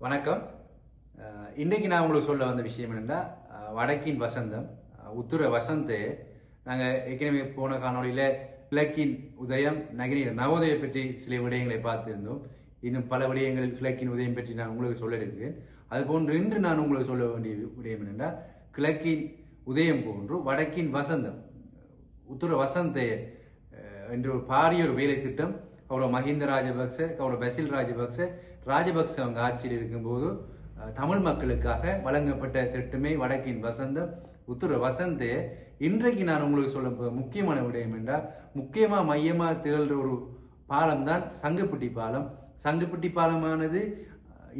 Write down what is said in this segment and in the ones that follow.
வணக்கம். இன்றைக்கு நான் உங்களுக்கு சொல்ல வந்த விஷயம் என்னென்னா, வடக்கின் வசந்தம் உத்துர வசந்த். நாங்கள் ஏற்கனவே போன காணொலியில் கிழக்கின் உதயம் நகரின் நவோதய பற்றி சில விடயங்களை பார்த்திருந்தோம். இன்னும் பல விடயங்கள் கிழக்கின் உதயம் பற்றி நான் உங்களுக்கு சொல்ல இருக்கிறேன். அதுபோன்று இன்று நான் உங்களுக்கு சொல்ல வேண்டிய விடயம் என்னென்னா, கிழக்கின் உதயம் போன்று வடக்கின் வசந்தம் உத்துர வசந்த் என்ற ஒரு பாரிய ஒரு வேலை திட்டம் கௌரவ மஹிந்த ராஜபக்ச, கௌரவ பசில் ராஜபக்ச அவங்க ஆட்சியில் இருக்கும்போது தமிழ் மக்களுக்காக வழங்கப்பட்ட திட்டமே வடக்கின் வசந்தம் உத்துர வசந்த். இன்றைக்கு நான் உங்களுக்கு சொல்ல முக்கியமான விடயம் என்றால், முக்கியமாக மையமாக திகழ்கிற ஒரு பாலம் தான் சங்குப்பட்டி பாலம். சங்குப்பட்டி பாலமானது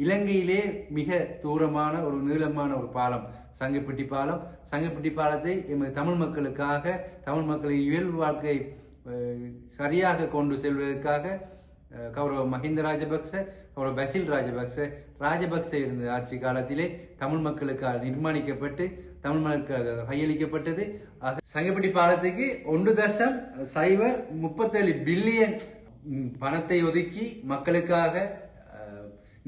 இலங்கையிலே மிக தூரமான ஒரு நீளமான ஒரு பாலம் சங்குப்பட்டி பாலம். சங்குப்பட்டி பாலத்தை எமது தமிழ் மக்களுக்காக, தமிழ் மக்களின் இயல்பு வாழ்க்கை சரியாக கொண்டு செல்வதற்காக கௌரவ மஹிந்த ராஜபக்ச, கௌரவ பசில் ராஜபக்ச இருந்த ஆட்சி காலத்திலே தமிழ் மக்களுக்காக நிர்மாணிக்கப்பட்டு தமிழ் மக்களுக்காக கையளிக்கப்பட்டது. சங்குப்பட்டி பாலத்துக்கு 1.37 பில்லியன் பணத்தை ஒதுக்கி மக்களுக்காக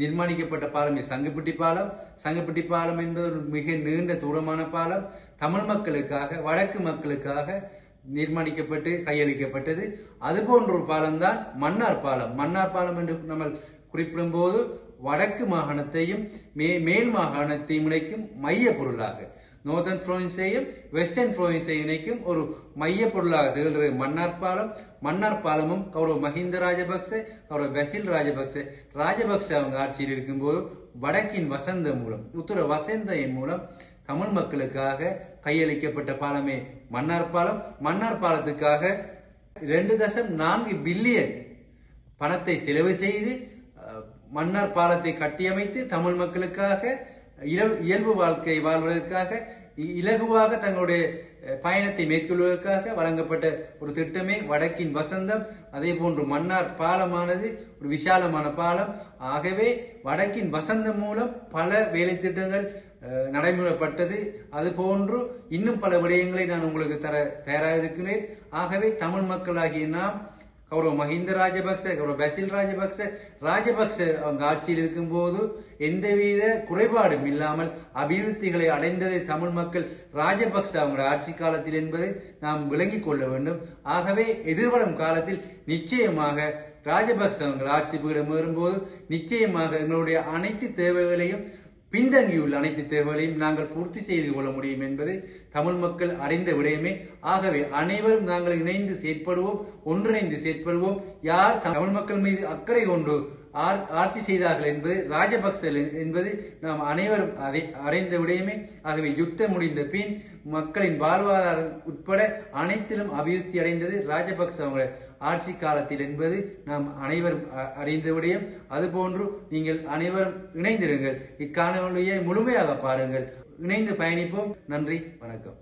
நிர்மாணிக்கப்பட்ட பாலம் சங்குப்பட்டி பாலம். சங்குப்பட்டி பாலம் என்பது ஒரு மிக நீண்ட தூரமான பாலம். தமிழ் மக்களுக்காக, வடக்கு மக்களுக்காக நிர்மாணிக்கப்பட்டு கையளிக்கப்பட்டது. அதுபோன்ற ஒரு பாலம் தான் மன்னார் பாலம். மன்னார் பாலம் என்று நம்ம குறிப்பிடும் போது வடக்கு மாகாணத்தையும் மேல் மாகாணத்தையும் இணைக்கும் மைய பொருளாக, நோர்தன் புரோவின்ஸையும் வெஸ்டர்ன் புரோவின்ஸையும் இணைக்கும் ஒரு மைய பொருளாக திகழ்கிறது மன்னார் பாலம். மன்னார் பாலமும் கௌரவ மஹிந்த ராஜபக்ச, கௌரவ பசில் ராஜபக்ச அவங்க ஆட்சியில் இருக்கும்போது வடக்கின் வசந்த மூலம், உத்தர வசந்தையின் மூலம் தமிழ் மக்களுக்காக கையளிக்கப்பட்ட பாலமே மன்னார் பாலம். மன்னார் பாலத்துக்காக 2.4 பில்லியன் பணத்தை செலவு செய்து மன்னார் பாலத்தை கட்டியமைத்து தமிழ் மக்களுக்காக இயல்பு வாழ்க்கை வாழ்வதற்காக, இலகுவாக தங்களுடைய பயணத்தை மேற்கொள்வதற்காக வழங்கப்பட்ட ஒரு திட்டமே வடக்கின் வசந்தம். அதே போன்று மன்னார் பாலமானது ஒரு விசாலமான பாலம். ஆகவே வடக்கின் வசந்தம் மூலம் பல வேலை திட்டங்கள் நடைமுறைப்பட்டது. அது போன்று இன்னும் பல விடயங்களை நான் உங்களுக்கு தர தயாராக இருக்கிறேன். ஆகவே தமிழ் மக்களாகிய நாம் கௌரவ மஹிந்த ராஜபக்ச, கௌரவ பசில் ராஜபக்ச அவங்க ஆட்சியில் இருக்கும்போது எந்தவித குறைபாடும் இல்லாமல் அபிவிருத்திகளை அடைந்தது தமிழ் மக்கள் ராஜபக்ச அவங்க ஆட்சி காலத்தில் என்பதை நாம் விளங்கிக் கொள்ள வேண்டும். ஆகவே எதிர்வரும் காலத்தில் நிச்சயமாக ராஜபக்ச அவங்க ஆட்சி பீடம் ஏறும்போது நிச்சயமாக எங்களுடைய அனைத்து தேவைகளையும், பின்தங்கியுள்ள அனைத்து தேவைகளையும் நாங்கள் பூர்த்தி செய்து கொள்ள முடியும் என்பதை தமிழ் மக்கள் அறிந்த விடயமே. ஆகவே அனைவரும் நாங்கள் இணைந்து செயற்படுவோம், ஒன்றிணைந்து செயற்படுவோம். யார் தமிழ் மக்கள் மீது அக்கறை கொண்டு ஆட்சி செய்தார்கள் என்பது ராஜபக்ச என்பது நாம் அனைவரும் அறிந்த விடயமே. ஆகவே யுத்தம் முடிந்த பின் மக்களின் வாழ்வாதாரம் உட்பட அனைத்திலும் அபிவிருத்தி அடைந்தது ராஜபக்ச அவங்க ஆட்சி காலத்தில் என்பது நாம் அனைவரும் அறிந்த விடயம். அதுபோன்று நீங்கள் அனைவரும் இணைந்திருங்கள், இக்காணொலியை முழுமையாக பாருங்கள், இணைந்து பயணிப்போம். நன்றி, வணக்கம்.